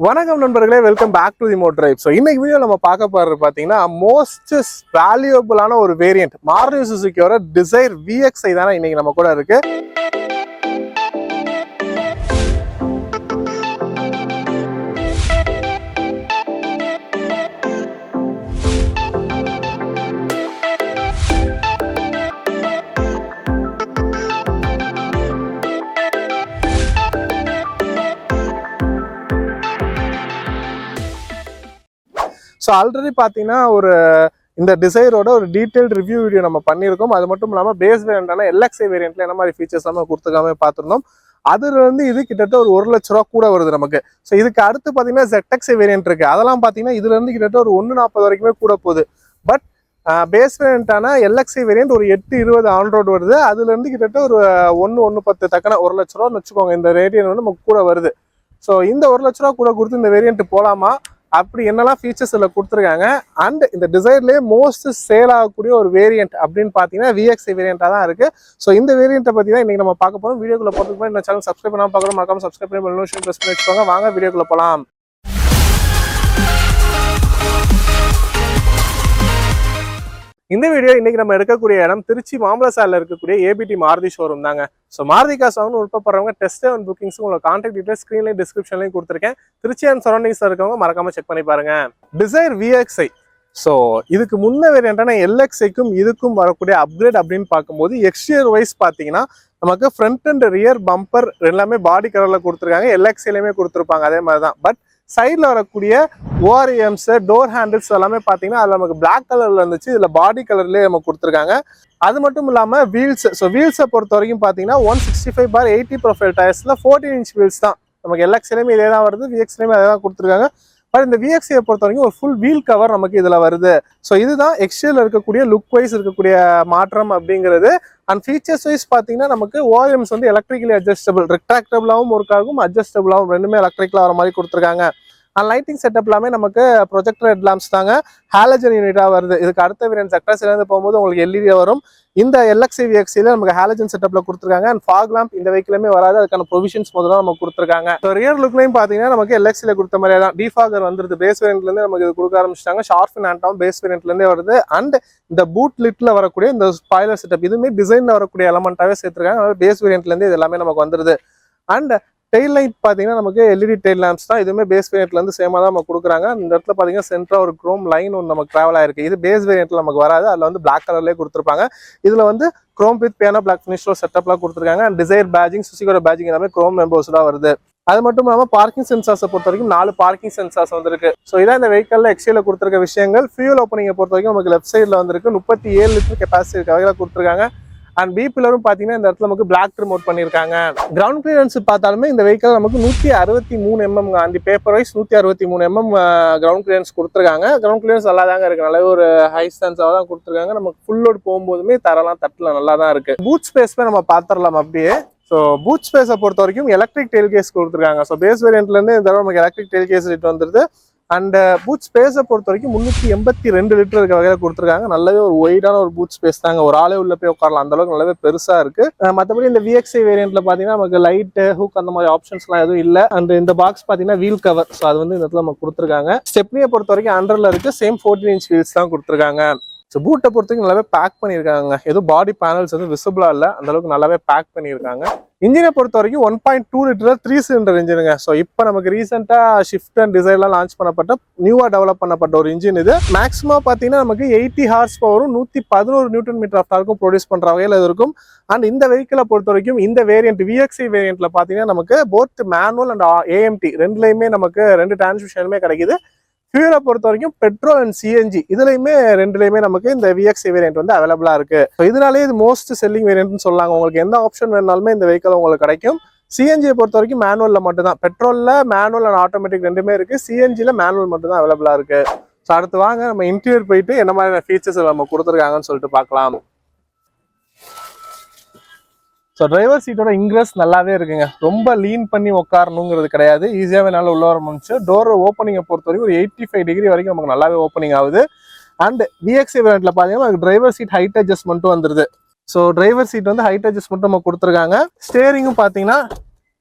வணக்கம் நண்பர்களே, welcome back to the mod drive. So இன்னைக்கு வீடியோ நம்ம பார்க்க போறது பார்த்தீங்கன்னா மோஸ்ட் வேல்யூபிளான ஒரு வேரியன்ட் மாருதி சுசுகியோட டிசைர் VXi தானே இன்னைக்கு நம்ம கூட இருக்கு. ஸோ ஆல்ரெடி பார்த்தீங்கன்னா இந்த டிசைரோட ஒரு டீடைல்டு ரிவ்யூ வீடியோ நம்ம பண்ணியிருக்கோம். அது மட்டும் இல்லாமல் பேஸ் வேரியண்டான LXi வேரியண்ட்ல என்ன மாதிரி ஃபீச்சர்ஸ் நம்ம கொடுத்துக்காம பார்த்துருந்தோம். அதுல இருந்து இது கிட்டத்தட்ட ஒரு 1 லட்ச ரூபா கூட வருது நமக்கு. ஸோ இதுக்கு அடுத்து பார்த்தீங்கன்னா ZXi வேரியன்ட் இருக்கு. அதெல்லாம் பார்த்தீங்கன்னா இதுல இருந்து கிட்டத்தட்ட ஒரு 140 வரைக்குமே கூட போகுது. பட் பேஸ் வேரியண்டான LXi வேரியன்ட் ஒரு 820 ஆன் ரோடு வருது. அதுல இருந்து கிட்டத்தட்ட ஒரு 110 தக்கன 1 லட்ச ரூபான்னு வச்சுக்கோங்க. இந்த வேரியன்ட் வந்து நமக்கு கூட வருது. ஸோ இந்த 1 லட்ச ரூபா கூட கொடுத்து இந்த வேரியன்ட் போலாமா, அப்படி என்னெல்லாம் ஃபீச்சர்ஸ் இதில் கொடுத்துருக்காங்க, அண்ட் இந்த டிசைர்லேயே மோஸ்ட் சேல் ஆகக்கூடிய ஒரு வேரியன்ட் அப்படின்னு பார்த்தீங்கன்னா VXi வேரியண்ட்டாக தான் இருக்குது. ஸோ இந்த வேரியண்ட்டை பற்றி தான் இன்றைக்கி நம்ம பார்க்க போகிறோம். வீடியோக்குள்ளே போகிறதுக்கு முன்னாடி இந்த சேனல் சப்ஸ்கிரைப் பண்ணாமல் பார்க்குறோம், மறக்காம சப்ஸ்கிரைப் பண்ணி பெல் நோட்டிஃபிகேஷன் ப்ரெஸ் பண்ணி வச்சுக்கோங்க. வாங்க வீடியோக்குள்ளே போகலாம். இந்த வீடியோ இன்னைக்கு நம்ம எடுக்கக்கூடிய இடம் திருச்சி மாம்பழசாலையில் இருக்கக்கூடிய ABT மாருதி ஷோரூம் தாங்க. ஸோ மாருதி காசு வாங்கணும் விருப்பப்படுறவங்க டெஸ்ட் அண்ட் புக்கிங்ஸ் உங்களோட கான்டாக்ட் டீடைல்ஸ் ஸ்க்ரீன்லையும் டிஸ்கிரிப்ஷன்லையும் கொடுத்துருக்கேன். திருச்சி அண்ட் சரௌண்டிங்ஸில் இருக்கவங்க மறக்காம செக் பண்ணி பாருங்க. Desire VXi. ஸோ இதுக்கு முன்ன வேரியண்டான LXiக்கும் இதுக்கும் வரக்கூடிய அப்கிரேட் அப்படின்னு பார்க்கும்போது எக்ஸ்டீரியர் வைஸ் பார்த்தீங்கன்னா நமக்கு ஃப்ரண்ட் அண்ட் ரியர் பம்பர் எல்லாமே பாடி கலரில் கொடுத்துருக்காங்க. LXiலையுமே கொடுத்துருப்பாங்க அதே மாதிரி தான். பட் சைடில் வரக்கூடிய ORMs டோர் ஹேண்டில்ஸ் எல்லாமே பார்த்தீங்கன்னா அதில் நமக்கு பிளாக் கலரில் இருந்துச்சு. இதில் பாடி கலர்லேயே நமக்கு கொடுத்துருக்காங்க. அது மட்டும் இல்லாமல் வீல்ஸ். ஸோ வீல்ஸை பொறுத்த வரைக்கும் பார்த்தீங்கன்னா 165/80 ப்ரொஃபைல் டயர்ஸில் 14 இன்ச் வீல்ஸ் தான். நமக்கு LXiலையுமே இதே தான் வருது, VXiலையுமே அதே தான் கொடுத்துருக்காங்க. பட் இந்த VXiயை பொறுத்த வரைக்கும் ஒரு ஃபுல் வீல் கவர் நமக்கு இதில் வருது. ஸோ இதுதான் எக்ஸ்டீரியரில் இருக்கக்கூடிய லுக் வைஸ் இருக்கக்கூடிய மாற்றம் அப்படிங்கிறது. அண்ட் ஃபீச்சர்ஸ் வைஸ் பார்த்தீங்கன்னா நமக்கு ORMs வந்து எலக்ட்ரிக்கலி அட்ஜஸ்டபிள், ரிட்ராக்டபிளாகவும் ஒர்க் ஆகும், அட்ஜஸ்டபிளாகவும் ரெண்டுமே எலக்ட்ரிக்கலாக வர மாதிரி கொடுத்துருக்காங்க. அண்ட் லைட்டிங் செட்டப் எல்லாமே நமக்கு ப்ரொஜெக்டர் ஹெட் லாம்ப்ஸ் தாங்க. ஹாலஜன் யூனிட்டாக வருது. இதுக்கு அடுத்த வேரியன்ட் ZXiலேருந்து போகும்போது உங்களுக்கு LED வரும். இந்த LXi VXiல நமக்கு ஹாலஜன் செட்டப்ல கொடுத்துருக்காங்க. அண்ட் ஃபாக் லாம்ப் இந்த வெஹிக்கிலுமே வராது. அதுக்கான ப்ரொவிஷன்ஸ் முதல்ல நமக்கு கொடுத்துருக்காங்க. ஸோ ரியர் லுக்லையும் பார்த்தீங்கன்னா நமக்கு LXiல கொடுத்த மாதிரியே தான் டிஃபாகர் வந்துருது. பேஸ் வேரியன்ட்லேருந்து நமக்கு இது கொடுக்க ஆரம்பிச்சிட்டாங்க. ஷார்ஃபின் ஆண்டாவும் பேஸ் வேரியன்ட்லேருந்தே வருது. அண்ட் இந்த பூட் லிட்ல வரக்கூடிய இந்த ஸ்பாய்லர் செட்டப் இதுவுமே டிசைனில் வரக்கூடிய எலமெண்ட்டாகவே சேர்த்துருக்காங்க. அதனால பேஸ் வேரியன்ட்லேருந்து இது எல்லாமே நமக்கு வந்துருது. அண்ட் டெயில் லைட் பார்த்தீங்கன்னா நமக்கு LED டெயில் லேம்ப்ஸ் தான். இதுவுமே பேஸ் வேரியன்ட்லேருந்து சேமாக தான் நமக்கு கொடுக்குறாங்க. இந்த இடத்துல பார்த்தீங்கன்னா சென்டராக ஒரு குரோம் லைன் ஒன்று நமக்கு ட்ராவல் ஆயிருக்கு. இது பேஸ் வேரியன்ட்ல நமக்கு வராது. அதில் வந்து பிளாக் கலர்லேயே கொடுத்துருப்பாங்க. இதில் வந்து chrome with piano black finish செட்டப்லாம் கொடுத்துருக்காங்க. அண்ட் டிசைர் பேஜிங், சுசுகியோட பேஜிங் எல்லாமே குரோம் எம்போஸ்டாக வருது. அது மட்டும் இல்லாமல் பார்க்கிங் சென்சார்ஸை பொறுத்த வரைக்கும் 4 பார்க்கிங் சென்சார்ஸ் வந்துருக்கு. ஸோ இதான் இந்த வெஹிக்கல்ல எக்ஸ்டீரியர்ல கொடுத்துருக்க விஷயங்கள். ஃபியூல் ஓப்பனிங்கை பொறுத்த வரைக்கும் நமக்கு லெஃப்ட் சைடில் வந்துருக்கு. 37 லிட்டர் கெப்பாசிட்டி வகையில் கொடுத்துருக்காங்க. அண்ட் பி பில்லரும் பார்த்தீங்கன்னா இந்த இடத்துல நமக்கு பிளாக் ரிமோட் பண்ணியிருக்காங்க. கிரவுண்ட் கிளியரன்ஸ் பார்த்தாலுமே இந்த வெஹிக்கல் நமக்கு 163 mm அந்த paper wise 163 mm ground clearance கொடுத்துருக்காங்க. கிரவுண்ட் கிளியரன்ஸ் நல்லா தாங்க இருக்கு. நல்ல ஒரு ஹை ஸ்டான்ஸாக தான் கொடுத்துருக்காங்க. நமக்கு ஃபுல் லோட் போகும்போதுமே தரலாம் தட்டில் நல்லா தான் இருக்கு. பூட் ஸ்பேஸ்மே நம்ம பார்த்துடலாம் அப்படியே. ஸோ பூட் ஸ்பேஸை பொறுத்த வரைக்கும் எலக்ட்ரிக் டெயில் கேஸ் கொடுத்துருக்காங்க. ஸோ பேஸ் வேரியன்ட்லேருந்து இந்த தடவை நமக்கு எலக்ட்ரிக் டெயில் கேஸ் லிட் வந்துருது. அண்ட் பூட் ஸ்பேஸை பொறுத்த வரைக்கும் 382 லிட்டர் இருக்க வகையில் கொடுத்துருக்காங்க. நல்லாவே ஒரு ஒய்டான ஒரு பூட் ஸ்பேஸ் தாங்க. ஒரு ஆளே உள்ள போய் உட்காரலாம், அந்த அளவுக்கு நல்லாவே பெருசா இருக்கு. மற்றபடி இந்த VXi வேரியன்ட்ல பாத்தீங்கன்னா நமக்கு லைட் ஹூக் அந்த மாதிரி ஆப்ஷன்ஸ்லாம் எதுவும் இல்லை. அண்ட் இந்த பாக்ஸ் பாத்தீங்கன்னா வீல் கவர். ஸோ அது வந்து இந்த இடத்துல நமக்கு கொடுத்துருக்காங்க. ஸ்டெப்னியை பொறுத்த வரைக்கும் அண்டர்ல இருக்கு. சேம் 14 இன்ச் வீல்ஸ் தான் கொடுத்துருக்காங்க. ஸோ பூட்டை பொறுத்த வரைக்கும் நல்லாவே பேக் பண்ணியிருக்காங்க. எதுவும் பாடி பேனல்ஸ் வந்து விசிபிளா இல்லை, அந்த அளவுக்கு நல்லாவே பேக் பண்ணியிருக்காங்க. இன்ஜினை பொறுத்த வரைக்கும் 1.2 லிட்டர் 3 சிலிண்டர் இன்ஜினுங்க. ஸோ இப்போ நமக்கு ரீசெண்டாக ஷிஃப்ட் அண்ட் டிசைர்லாம் லான்ச் பண்ணப்பட்ட நியூவாக டெவலப் பண்ணப்பட்ட ஒரு இன்ஜின் இது. மேக்ஸிமம் பார்த்தீங்கன்னா நமக்கு 80 ஹார்ஸ் பவரும் 111 நியூட்டன் மீட்டர் ஆஃப் டார்க்கும் ப்ரொடியூஸ் பண்ணுற வகையில் இருக்கும். அண்ட் இந்த வெஹிக்கிளை பொறுத்த வரைக்கும் இந்த வேரியன்ட் VXi வேரியன்ட்ல பார்த்தீங்கன்னா நமக்கு போத் மேனுவல் அண்ட் AMT ரெண்டுலையுமே நமக்கு 2 டிரான்ஸ்மிஷனுமே கிடைக்குது. ஃபியூலை பொறுத்த வரைக்கும் பெட்ரோல் அண்ட் CNG இதுலையுமே ரெண்டுலையுமே நமக்கு இந்த VXi வேரியன்ட் வந்து அவைலபிளா இருக்கு. இதனாலே இது மோஸ்ட் செல்லிங் வேரியன்ட்னு சொல்லலாம். உங்களுக்கு எந்த ஆப்ஷன் வேணாலுமே இந்த வெஹிக்கிள் உங்களுக்கு கிடைக்கும். CNG பொறுத்த வரைக்கும் மேனுவல்ல மட்டும் தான். பெட்ரோல்ல மேனுவல் அண்ட் ஆட்டோமேட்டிக் ரெண்டுமே இருக்கு. CNGல மேனுவல் மட்டும் தான் அவைலபிளா இருக்கு. ஸோ அடுத்து வாங்க நம்ம இன்டீரியர் போயிட்டு என்ன மாதிரியான ஃபீச்சர்ஸ் நம்ம கொடுத்துருக்காங்கன்னு சொல்லிட்டு பார்க்கலாம். ஸோ டிரைவர் சீட்டோட இன்க்ரெஸ் நல்லாவே இருக்குங்க. ரொம்ப லீன் பண்ணி உட்காரணுங்கிறது கிடையாது. ஈஸியாகவே நல்லா உள்ள வர முடிச்சு. டோர் ஓப்பனிங்கை பொறுத்த வரைக்கும் ஒரு 85 டிகிரி வரைக்கும் நமக்கு நல்லாவே ஓப்பனிங் ஆகுது. அண்ட் VXi வேரியன்ட்ல பார்த்தீங்கன்னா டிரைவர் சீட் ஹைட் அட்ஜஸ்ட்மெண்ட்டும் வந்துருது. ஸோ டிரைவர் சீட் வந்து ஹைட் அட்ஜஸ்ட்மெண்ட் நம்ம கொடுத்துருக்காங்க. ஸ்டேரிங்கும் பார்த்தீங்கன்னா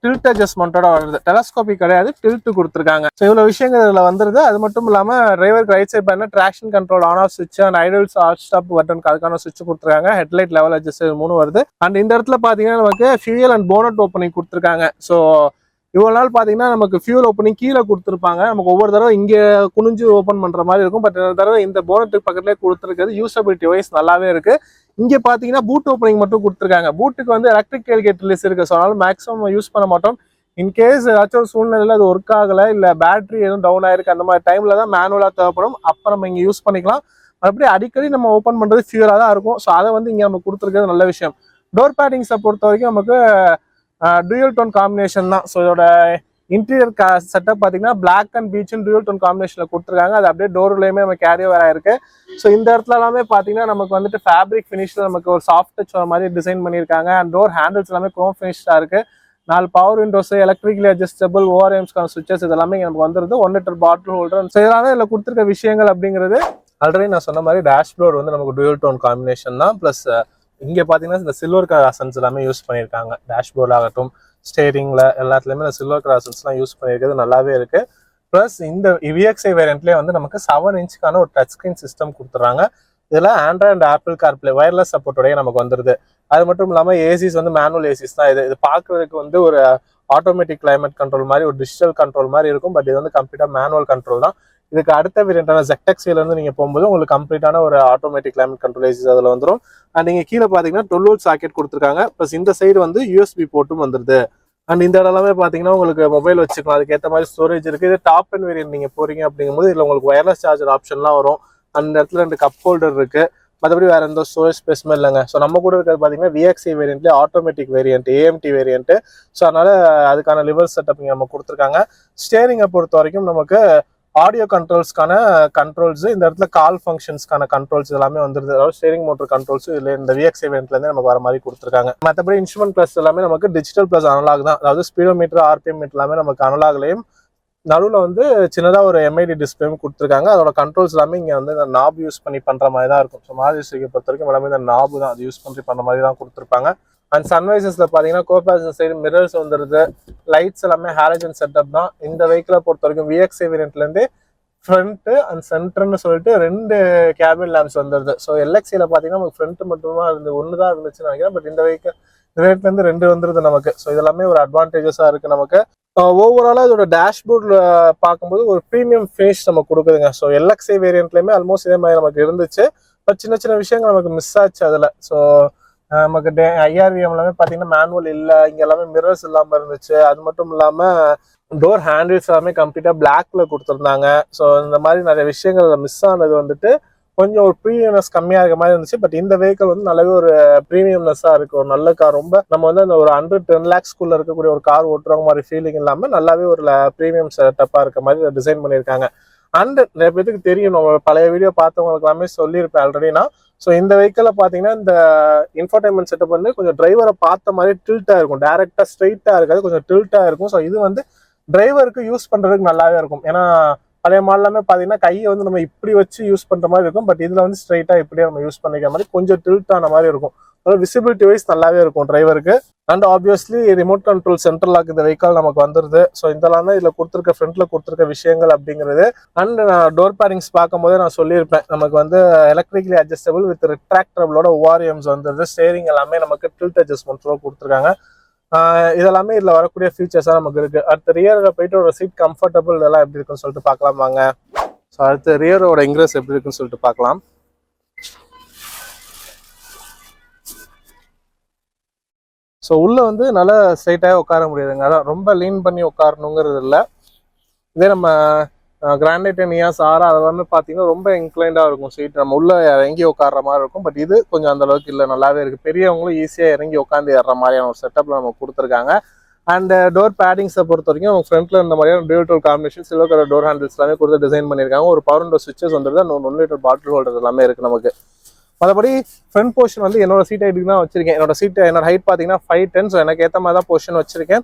டில்ட் அட்ஜஸ்ட்மெண்ட்டோட வருது, டெலஸ்கோபிக் கிடையாது, டில்ட் கொடுத்துருக்காங்க. ஸோ இவ்வளோ விஷயங்கள் இதில் வந்துருது. அது மட்டும் இல்லாமல் டிரைவருக்கு ரைட் சைட் பண்ண ட்ராக்ஷன் கண்ட்ரோல் ஆன் ஆஃப் ஸ்விட்ச் அண்ட் ஐடல்ஸ் ஆட் ஸ்டாப் பட்டனுக்கு அதுக்கான ஸ்விட்ச் கொடுத்துருக்காங்க. ஹெட்லைட் லெவல் அட்ஜஸ்ட் 3 வருது. அண்ட் இந்த இடத்துல பார்த்தீங்கன்னா நமக்கு ஃபியூயல் அண்ட் போனட் ஓப்பனிங் கொடுத்துருக்காங்க. ஸோ இவ்வளோ நாள் பார்த்தீங்கன்னா நமக்கு ஃபியூல் ஓப்பனிங் கீழே கொடுத்துருப்பாங்க. நமக்கு ஒவ்வொரு தடவை இங்கே குனிஞ்சு ஓப்பன் பண்ணுற மாதிரி இருக்கும். பட் இந்த தடவை இந்த போனட்டுக்கு பக்கத்துலேயே கொடுத்துருக்கிறது யூசபிலிட்டி வைஸ் நல்லாவே இருக்குது. இங்கே பார்த்தீங்கன்னா பூட் ஓப்பனிங் மட்டும் கொடுத்துருக்காங்க. பூட்டுக்கு வந்து எலக்ட்ரிக் டெயில்கேட் ரிலீஸ் இருக்குது. ஸோ அதனால மேக்ஸிமம் யூஸ் பண்ண மாட்டோம். இன்கேஸ் ஏதாச்சும் ஒரு சூழ்நிலையில் அது ஒர்க் ஆகலை, இல்லை பேட்டரி எதுவும் டவுன் ஆயிருக்கு, அந்த மாதிரி டைமில் தான் மேனுவலாக தேவைப்படும். அப்போ நம்ம இங்கே யூஸ் பண்ணிக்கலாம். மறுபடியும் அடிக்கடி நம்ம ஓப்பன் பண்ணுறது ஃபியூலாக தான் இருக்கும். ஸோ அதை வந்து இங்கே நம்ம கொடுத்துருக்கிறது நல்ல விஷயம். டோர் பேடிங்ஸை பொறுத்த வரைக்கும் நமக்கு டூயல் டோன் காம்பினேஷன் தான். ஸோ இதோட இன்டீரியர் செட்டப் பார்த்தீங்கன்னா black and beige dual tone காம்பினேஷனில் கொடுத்துருக்காங்க. அது அப்படியே டோர்லேயுமே நம்ம கேரியோ வேற இருக்கு. ஸோ இந்த இடத்துல எல்லாமே பார்த்தீங்கன்னா நமக்கு வந்துட்டு ஃபேப்ரிக் ஃபினிஷில் நமக்கு ஒரு சாஃப்ட் டச் வர மாதிரி டிசைன் பண்ணியிருக்காங்க. அண்ட் டோர் ஹேண்டில்ஸ் எல்லாமே குரோம் ஃபினிஷ்டாக இருக்கு. 4 பவர் விண்டோஸ், எலக்ட்ரிக்கலி அட்ஜஸ்டபிள் ஓஆர்எம்ஸ்க்கான சுவிச்சஸ் இதெல்லாமே நமக்கு வந்துருது. 1 லிட்டர் பாட்டில் ஹோல்டர். ஸோ இதெல்லாம் இதில் கொடுத்துருக்க விஷயங்கள் அப்படிங்கிறது ஆல்ரெடி நான் சொன்ன மாதிரி டேஷ்போர்டு வந்து நமக்கு டூயல் டோன் காம்பினேஷன் தான். ப்ளஸ் இங்கே பார்த்தீங்கன்னா இந்த சில்வர் கலர் அசன்ஸ் எல்லாமே யூஸ் பண்ணியிருக்காங்க. டேஷ்போர்ட் ஆகட்டும், ஸ்டேரிங்ல எல்லாத்துலேயுமே இந்த சில்வர் கலர் அசன்ஸ்லாம் யூஸ் பண்ணியிருக்கிறது நல்லாவே இருக்கு. ப்ளஸ் இந்த விஎக்ஸ்ஐ வேரியன்ட்லேயே வந்து நமக்கு 7 இன்ச்சுக்கான ஒரு டச் ஸ்க்ரீன் சிஸ்டம் கொடுத்துறாங்க. இதில் Android and Apple CarPlay wireless சப்போர்ட்டோடய நமக்கு வந்துருது. அது மட்டும் இல்லாமல் ஏசிஸ் வந்து மேனுவல் ஏசிஸ் தான். இது பார்க்குறதுக்கு வந்து ஒரு ஆட்டோமேட்டிக் கிளைமேட் கண்ட்ரோல் மாதிரி, ஒரு டிஜிட்டல் கண்ட்ரோல் மாதிரி இருக்கும். பட் இது வந்து கம்ப்ளீட்டாக மேனுவல் கண்ட்ரோல் தான். இதுக்கு அடுத்த வேரியண்டான ZXC-லேருந்து நீங்கள் போகும்போது உங்களுக்கு கம்ப்ளீட்டான ஒரு ஆட்டோமேட்டிக் கிளைமேட் கண்ட்ரோல் ஏசிஸ் அதில் வந்துடும். அண்ட் நீங்கள் கீழே பார்த்தீங்கன்னா 12 வோல்ட் சாக்கெட் கொடுத்துருக்காங்க. ப்ளஸ் இந்த சைடு வந்து யூஎஸ்பி போர்ட்டும் வந்துருது. அண்ட் இந்த இடமே பார்த்தீங்கன்னா உங்களுக்கு மொபைல் வச்சுக்கலாம். அதுக்கேற்ற மாதிரி ஸ்டோரேஜ் இருக்குது. இது டாப் அண்ட் வேரியன்ட் நீங்கள் போகிறீங்க அப்படிங்கும்போது இதில் உங்களுக்கு ஒயர்லெஸ் சார்ஜர் ஆப்ஷன்லாம் வரும். அந்த இடத்துல 2 கப் ஹோல்டர் இருக்குது. மற்றபடி வேறு எந்த ஸ்டோரேஜ் ஸ்பேஸுமே இல்லைங்க. ஸோ நம்ம கூட இருக்கிறது பார்த்தீங்கன்னா விஎக்ஸ்ஐ வேரியன்ட்லேயே automatic variant, AMT variant. So அதனால் அதுக்கான லிவர் செட்டப் இங்கே நம்ம கொடுத்துருக்காங்க. ஸ்டேரிங்கை பொறுத்த வரைக்கும் நமக்கு ஆடியோ கண்ட்ரோல்ஸ்க்கான கண்ட்ரோல்ஸ், இந்த இடத்துல கால் ஃபங்க்ஷன்ஸ்க்கான கண்ட்ரோல்ஸ் எல்லாமே வந்துருது. அதாவது ஸ்டேரிங் மோட்டர் கண்ட்ரோல்ஸ் இதில் இந்த விஎக்ஸ்ஐ வேரியன்ட்லேருந்து நமக்கு வர மாதிரி கொடுத்துருக்காங்க. மற்றபடி இன்ஸ்ட்ருமெண்ட் ப்ளஸ் எல்லாமே நமக்கு டிஜிட்டல் ப்ளஸ் அனலாக் தான். அதாவது ஸ்பீடோமீட்டர், ஆர்பிஎம் மீட்டர் எல்லாமே நமக்கு அனலாக்லையும், நடுவில் வந்து சின்னதாக ஒரு எம்ஐடி டிஸ்பிளேயும் கொடுத்துருக்காங்க. அதோட கண்ட்ரோல்ஸ் எல்லாமே இங்கே வந்து இந்த நாப் யூஸ் பண்ணி பண்ணுற மாதிரி தான் இருக்கும். ஸோ மாருதி சுசுகி பொறுத்த வரைக்கும் எல்லாமே இந்த நாபு தான், அது யூஸ் பண்ணி பண்ணுற மாதிரி தான் கொடுத்துருப்பாங்க. அண்ட் சன்வைசஸில் பார்த்தீங்கன்னா கோபாசன் சைடு மிரர்ஸ் வந்துருது. லைட்ஸ் எல்லாமே ஹாலஜன் செட்டப் தான். இந்த வெஹிக்கிளை பொறுத்த வரைக்கும் விஎக்ஸ்ஐ வேரியன்ட்லேருந்து ஃப்ரண்ட் அண்ட் சென்டர்னு சொல்லிட்டு 2 கேபின் லேம்ப்ஸ் வந்துருது. ஸோ எல்எக்ஸியில் பார்த்தீங்கன்னா நமக்கு ஃப்ரண்ட் மட்டுமா ஒன்று தான் இருந்துச்சுன்னு நினைக்கிறேன். பட் இந்த வேரியன்ட்லேருந்து 2 வந்துருது நமக்கு. ஸோ இதெல்லாமே ஒரு அட்வான்டேஜஸாக இருக்குது நமக்கு. ஓவராலாக இதோட டேஷ்போர்டில் பார்க்கும்போது ஒரு ப்ரீமியம் ஃபினிஷ் நமக்கு கொடுக்குதுங்க. ஸோ எல்எக்ஸ்ஐ வேரியன்ட்லேயுமே ஆல்மோஸ்ட் இதே மாதிரி நமக்கு இருந்துச்சு. பட் சின்ன சின்ன விஷயங்கள் நமக்கு மிஸ் ஆச்சு அதில். ஸோ நமக்கு ஐஆர்விஎம் எல்லாமே பார்த்தீங்கன்னா மேனுவல் இல்லை, இங்கே எல்லாமே மிரர்ஸ் இல்லாமல் இருந்துச்சு. அது மட்டும் இல்லாமல் டோர் ஹேண்டில்ஸ் எல்லாமே கம்ப்ளீட்டாக பிளாக்ல கொடுத்துருந்தாங்க. ஸோ இந்த மாதிரி நிறைய விஷயங்கள் மிஸ் ஆனது வந்துட்டு கொஞ்சம் ஒரு ப்ரீமியம்னஸ் கம்மியாக இருக்க மாதிரி இருந்துச்சு. பட் இந்த வெஹிக்கிள் வந்து நல்லாவே ஒரு ப்ரீமியம்னஸாக இருக்குது. ஒரு நல்ல கார். ரொம்ப நம்ம வந்து அந்த ஒரு 110 lakhsக்குள்ள இருக்கக்கூடிய ஒரு கார் ஓட்டுறவங்க மாதிரி ஃபீலிங் இல்லாமல் நல்லாவே ஒரு ப்ரீமியம் செட்டப்பாக இருக்க மாதிரி டிசைன் பண்ணியிருக்காங்க. அண்ட் நிறைய பேருக்கு தெரியும், நம்ம பழைய வீடியோ பார்த்தவங்களுக்கு எல்லாமே சொல்லியிருப்பேன் ஆல்ரெடினா. ஸோ இந்த வெஹிக்கிளில் பார்த்தீங்கன்னா இந்த இன்ஃபோர்டைன்மெண்ட் செட்டப் வந்து கொஞ்சம் டிரைவரை பார்த்த மாதிரி டில்ட்டாக இருக்கும். டேரெக்டாக ஸ்ட்ரைட்டாக இருக்காது, கொஞ்சம் டில்ட்டாக இருக்கும். ஸோ இது வந்து டிரைவருக்கு யூஸ் பண்ணுறதுக்கு நல்லாவே இருக்கும். ஏன்னா பழைய மாடலாமே பார்த்தீங்கன்னா கையை வந்து நம்ம இப்படி வச்சு யூஸ் பண்ணுற மாதிரி இருக்கும். பட் இதில் வந்து ஸ்ட்ரைட்டாக இப்படியே நம்ம யூஸ் பண்ணிக்கிற மாதிரி கொஞ்சம் டில்ட் ஆன மாதிரி இருக்கும். அதாவது விசிபிலிட்டி வைஸ் நல்லாவே இருக்கும் டிரைவருக்கு. And obviously remote control central lock இந்த வெஹிக்கிள் நமக்கு வந்துருது. ஸோ இதெல்லாம் தான் இதில் கொடுத்துருக்க ஃப்ரண்ட்ல கொடுத்துருக்க விஷயங்கள் அப்படிங்கிறது. அண்ட் நான் டோர் பேரிங்ஸ் பார்க்கும்போதே நான் சொல்லியிருப்பேன், நமக்கு வந்து எலக்ட்ரிக்கலி அட்ஜஸ்டபிள் வித் ரிட்ராக்டபிளோட ஓஆர்எம்ஸ் வந்துருது. ஸ்டேரிங் எல்லாமே நமக்கு டில்ட் அட்ஜஸ்ட்மெண்ட்ல கொடுத்துருக்காங்க. இதெல்லாமே இதில் வரக்கூடிய ஃபீச்சர்ஸாக நமக்கு இருக்கு. அடுத்த ரியரில் போயிட்டு ஒரு சீட் கம்ஃபர்டபுள் இதெல்லாம் எப்படி இருக்குன்னு சொல்லிட்டு பார்க்கலாம் வாங்க. ஸோ அடுத்த ரியரோட இன்க்ரஸ் எப்படி இருக்குன்னு சொல்லிட்டு பார்க்கலாம். ஸோ உள்ள வந்து நல்லா ஸ்ட்ரைட்டாக உட்கார முடியாதுங்க. அதான் ரொம்ப லீன் பண்ணி உட்காரணுங்கிறது இல்லை. இதே நம்ம கிரானைட், நியாஸ், ஆரா அதெல்லாமே பார்த்தீங்கன்னா ரொம்ப இன்க்ளைண்டாக இருக்கும் சீட். நம்ம உள்ள இறங்கி உட்கார்ற மாதிரி இருக்கும். பட் இது கொஞ்சம் அந்த அளவுக்கு இல்லை, நல்லாவே இருக்குது. பெரியவங்களும் ஈஸியாக இறங்கி உட்காந்து ஏறுற மாதிரியான ஒரு செட்டப்பில் நம்ம கொடுத்துருக்காங்க. அண்ட் டோர் பேடிங்ஸை பொறுத்த வரைக்கும் அவங்க ஃப்ரண்ட்ல இந்த மாதிரியான dual tone combination silver colour door handles எல்லாமே கொடுத்து டிசைன் பண்ணியிருக்காங்க. ஒரு பவர் விண்டோ சுவிச்சஸ் வந்துருது. 1 லிட்டர் பாட்டில் ஹோல்டர் எல்லாமே இருக்குது நமக்கு. மற்றபடி ஃப்ரண்ட் போர்ஷன் வந்து என்னோட சீட் ஹைட்டுக்கு தான் வச்சிருக்கேன். என்னோட ஹைட் பார்த்தீங்கன்னா 5'10". ஸோ எனக்கு ஏற்ற மாதிரி தான் போர்ஷன் வச்சிருக்கேன்.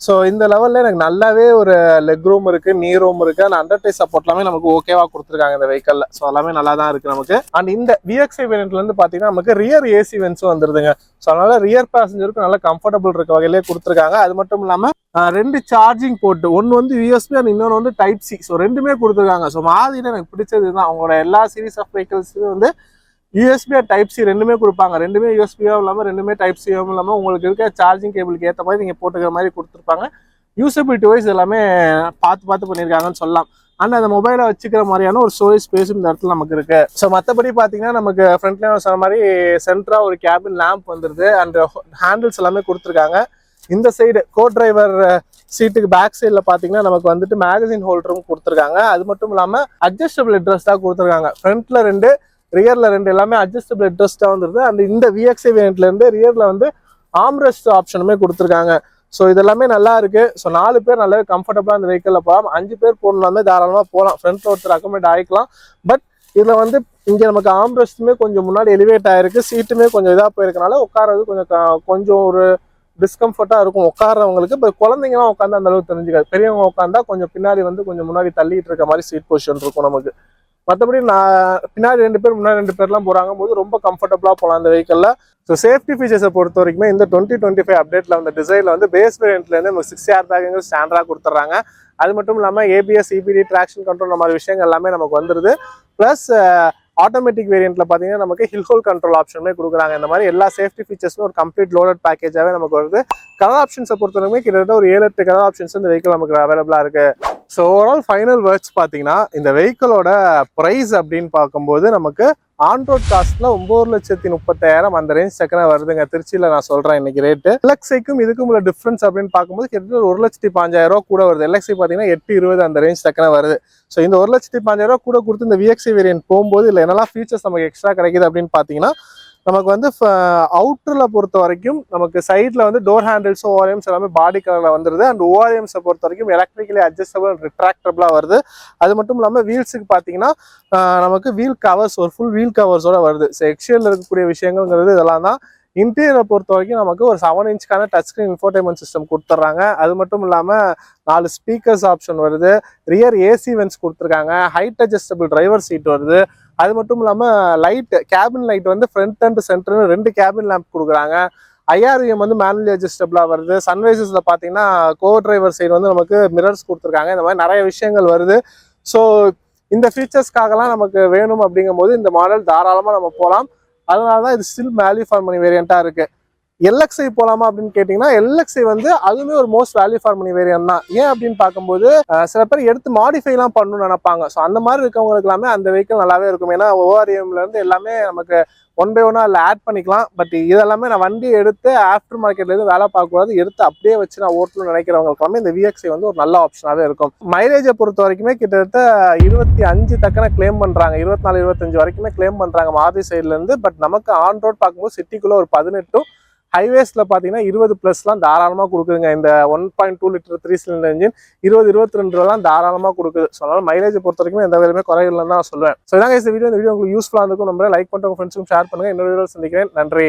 ஸோ இந்த லெவலில் எனக்கு நல்லாவே ஒரு லெக் ரூம் இருக்கு, நீ ரூம் இருக்கு, அண்ட் அண்டர் டை சப்போர்ட் எல்லாமே நமக்கு ஓகேவா கொடுத்துருக்காங்க இந்த வெஹிக்கல்ல. ஸோ எல்லாமே நல்லா தான் இருக்கு நமக்கு. அண்ட் இந்த VXi வேரியன்ட்ல இருந்து பாத்தீங்கன்னா நமக்கு ரியர் ஏசி வென்ட்ஸும் வந்துருதுங்க. ஸோ அதனால ரியர் பேசஞ்சருக்கு நல்லா கம்ஃபர்டபுள் இருக்க வகையிலே கொடுத்துருக்காங்க. அது மட்டும் இல்லாம 2 சார்ஜிங் போர்ட், ஒன்னு வந்து USB அண்ட் இன்னொன்று வந்து டைப் சி. ஸோ ரெண்டுமே கொடுத்துருக்காங்க. ஸோ மாதிரியில் எனக்கு பிடிச்சது தான், அவங்களோட எல்லா சீரீஸ் ஆஃப் வெஹிக்கல்ஸுமே வந்து USB டைப் சி ரெண்டுமே கொடுப்பாங்க. ரெண்டுமே USBயும் இல்லாமல் ரெண்டுமே டைப் சியும் இல்லாமல் உங்களுக்கு இருக்க சார்ஜிங் கேபிளுக்கு ஏற்ற மாதிரி நீங்கள் போட்டுக்கிற மாதிரி கொடுத்துருப்பாங்க. யூசபிலிட்டி வைஸ் எல்லாமே பார்த்து பண்ணியிருக்காங்கன்னு சொல்லலாம். அண்ட் அந்த மொபைலை வச்சுக்கிற மாதிரியான ஒரு ஸ்டோரேஜ் ஸ்பேஸும் இந்த இடத்துல நமக்கு இருக்கு. ஸோ மற்றபடி பார்த்தீங்கன்னா நமக்கு ஃப்ரண்ட்ல சொன்ன மாதிரி சென்ட்ரா ஒரு கேபின் லேம்ப் வந்துருது. அண்ட் ஹேண்டில்ஸ் எல்லாமே கொடுத்துருக்காங்க. இந்த சைடு கோ டிரைவர் சீட்டுக்கு பேக் சைடில் பார்த்தீங்கன்னா நமக்கு வந்துட்டு மேகசின் ஹோல்டரும் கொடுத்துருக்காங்க. அது மட்டும் இல்லாமல் அட்ஜஸ்டபிள் ஹெட்ரெஸ்ட் தான் கொடுத்துருக்காங்க. ஃப்ரண்ட்ல 2, ரியர்ல 2 எல்லாமே அட்ஜஸ்டபிள் ஹெட்ரெஸ்டா வந்துருது. அண்ட் இந்த VXi வேரியன்ட்ல இருந்து ரியர்ல வந்து ஆம்ரெஸ்ட் ஆப்ஷனுமே கொடுத்துருக்காங்க. ஸோ இதெல்லாமே நல்லா இருக்கு. ஸோ 4 பேர் நல்லாவே கம்ஃபர்டபுளா இந்த வெஹிக்கல்ல போகலாம். 5 பேர் போகணும்னாமே தாராளமா போகலாம். ஃப்ரண்ட்ல ஒருத்தர் அக்கமெண்ட் ஆகிக்கலாம். பட் இதுல வந்து இங்க நமக்கு ஆம்ரெஸ்ட்டுமே கொஞ்சம் முன்னாடி எலிவேட் ஆயிருக்கு, சீட்டுமே கொஞ்சம் இதா போயிருக்கனால உட்காரது கொஞ்சம் ஒரு டிஸ்கம்ஃபர்ட்டா இருக்கும் உட்காரவங்களுக்கு. இப்போ குழந்தைங்கலாம் உட்காந்து அந்த அளவுக்கு தெரிஞ்சுக்காது. பெரியவங்க உட்காந்தா கொஞ்சம் பின்னாடி வந்து கொஞ்சம் முன்னாடி தள்ளிட்டு இருக்க மாதிரி சீட் பொசிஷன் இருக்கும் நமக்கு. மற்றபடி நான் பின்னாடி 2 பேர் முன்னாடி 2 பேர்லாம் போகிறாங்க போது ரொம்ப கம்ஃபர்டபுளாக போகலாம் அந்த வெஹிக்கலில். ஸோ சேஃப்டி ஃபீச்சர்ஸை பொறுத்த வரைக்குமே இந்த 2025 அப்டேட்டில் வந்து டிசைனில் வந்து பேஸ் வேரியன்ட்லேருந்து நமக்கு 6 ஏர் பேக்குங்க ஸ்டாண்டர்டாக கொடுத்துட்றாங்க. அது மட்டும் இல்லாமல் ABS, EBD, ட்ராக்ஷன் கண்ட்ரோல் இந்த மாதிரி விஷயங்கள் எல்லாமே நமக்கு வந்துடுது. ப்ளஸ் ஆட்டோமேட்டிக் வேரியன்ட்ல பார்த்தீங்கன்னா நமக்கு ஹில் ஹோல் கண்ட்ரோல் ஆப்ஷனுமே கொடுக்குறாங்க. இந்த மாதிரி எல்லா சேஃப்டி ஃபீச்சர்ஸும் ஒரு கம்ப்ளீட் லோடட் பேக்கேஜாகவே நமக்கு வருது. கலர் ஆப்ஷன்ஸை பொறுத்தவரைக்குமே கிட்டத்தட்ட ஒரு 7-8 கலர் ஆப்ஷன்ஸ் இந்த வெஹிக்கிள் நமக்கு அவைலபிளாக இருக்கு. ஸோ ஓவரால் ஃபைனல் வேர்ட்ஸ் பார்த்தீங்கன்னா இந்த வெஹிக்கிளோட ப்ரைஸ் அப்படின்னு பார்க்கும்போது நமக்கு ஆன்ரோட் காஸ்ட்ல 9,30,000 அந்த ரேஞ்ச் செகண்டாக வருதுங்க. திருச்சியில் நான் சொல்றேன் இன்னைக்கு ரேட்டு. LXiக்கும் இதுக்கும் உள்ள டிஃபரன்ஸ் அப்படின்னு பார்க்கும்போது கிட்டத்தட்ட 1,15,000 கூட வருது. LXi பார்த்தீங்கன்னா 820 அந்த ரேஞ்ச் செகண்டாக வருது. ஸோ இந்த 1,15,000 கூட கொடுத்து இந்த VXi வேரியன்ட் போகும்போது இல்லை என்னெல்லாம் ஃபீச்சர்ஸ் நமக்கு எக்ஸ்ட்ரா கிடைக்குது அப்படின்னு பார்த்தீங்கன்னா நமக்கு வந்து அவுட்டரில் பொறுத்த வரைக்கும் நமக்கு சைடில் வந்து டோர் ஹேண்டில்ஸ் ORMs எல்லாமே பாடி கலரில் வந்துருது. அண்ட் ORMஸை பொறுத்த வரைக்கும் எலக்ட்ரிக்கலி அட்ஜஸ்டபிள் ரிட்ராக்டபிளாக வருது. அது மட்டும் இல்லாமல் வீல்ஸுக்கு பார்த்தீங்கன்னா நமக்கு வீல் கவர்ஸ் ஒரு ஃபுல் வீல் கவர்ஸோட வருது. ஸோ எக்ஸ்டியரில் இருக்கக்கூடிய விஷயங்கள்ங்கிறது இதெல்லாம் தான். இன்டீரியரை பொறுத்த வரைக்கும் நமக்கு ஒரு 7 இன்ச்சுக்கான டச் ஸ்கிரீன் இன்ஃபோர்டைன்மெண்ட் சிஸ்டம் கொடுத்துட்றாங்க. அது மட்டும் இல்லாமல் 4 ஸ்பீக்கர்ஸ் ஆப்ஷன் வருது. ரியர் AC வென்ட்ஸ் கொடுத்துருக்காங்க. ஹைட் அட்ஜஸ்டபிள் டிரைவர் சீட் வருது. அது மட்டும் இல்லாமல் கேபின் லைட் வந்து ஃப்ரண்ட் அண்ட் சென்டர்னு 2 கேபின் லேம்ப் கொடுக்குறாங்க. IRVM வந்து மேனுவலி அட்ஜஸ்டபிளாக வருது. சன்ரைசஸில் பார்த்தீங்கன்னா கோ டிரைவர் சைடு வந்து நமக்கு மிரர்ஸ் கொடுத்துருக்காங்க. இந்த மாதிரி நிறைய விஷயங்கள் வருது. ஸோ இந்த ஃபீச்சர்ஸ்க்காகலாம் நமக்கு வேணும் அப்படிங்கும்போது இந்த மாடல் தாராளமாக நம்ம போகலாம். அதனால தான் இது ஸ்டில் வேல்யூ ஃபார் மணி வேரியண்ட்டாக இருக்குது. LXi போகலாமா அப்படின்னு கேட்டிங்கன்னா LXi வந்து அதுவுமே ஒரு most value for money variant தான். ஏன் அப்படின்னு பார்க்கும்போது சில பேர் எடுத்து மாடிஃபைலாம் பண்ணணும்னு நினைப்பாங்க. ஸோ அந்த மாதிரி இருக்கவங்களுக்கு எல்லாமே அந்த வெஹிக்கிள் நல்லாவே இருக்கும். ஏன்னா ORMலேருந்து எல்லாமே நமக்கு 1 by 1 அதில் ஆட் பண்ணிக்கலாம். பட் இதெல்லாமே நான் வண்டி எடுத்து ஆஃப்டர் மார்க்கெட்லேருந்து வேலை பார்க்கக்கூடாது, எடுத்து அப்படியே வச்சு நான் ஓட்டணும்னு நினைக்கிறவங்களுக்கு எல்லாமே இந்த VXi வந்து ஒரு நல்ல ஆப்ஷனாகவே இருக்கும். மைலேஜை பொறுத்த வரைக்குமே கிட்டத்தட்ட 25 தக்கன கிளைம் பண்ணுறாங்க. 24-25 வரைக்குமே கிளைம் பண்ணுறாங்க மாருதி சைட்லேருந்து. பட் நமக்கு ஆன் ரோட் பார்க்கும்போது சிட்டிக்குள்ளே ஒரு 18, ஹைவேஸ்ல பாத்தீங்கன்னா 20+ தாராளமா கொடுக்குதுங்க. இந்த 1.2 லிட்டர் 3 சிலிண்டர் இன்ஜின் 20-22 தாராளமா கொடுக்குது. ஸோ அதனால மைலேஜை பொறுத்த வரைக்கும் எந்த வேலையுமே குறையில்லைன்னு தான் நான் சொல்லுவேன். ஸோ இதாங்க இந்த வீடியோ உங்களுக்கு யூஸ்ஃபுல்லாக இருக்கும். நம்ம லைக் பண்ணிட்டு உங்க ஃப்ரெண்ட்ஸுக்கும் ஷேர் பண்ணுங்க. இன்னொரு வீடியோ சந்திக்கிறேன். நன்றி.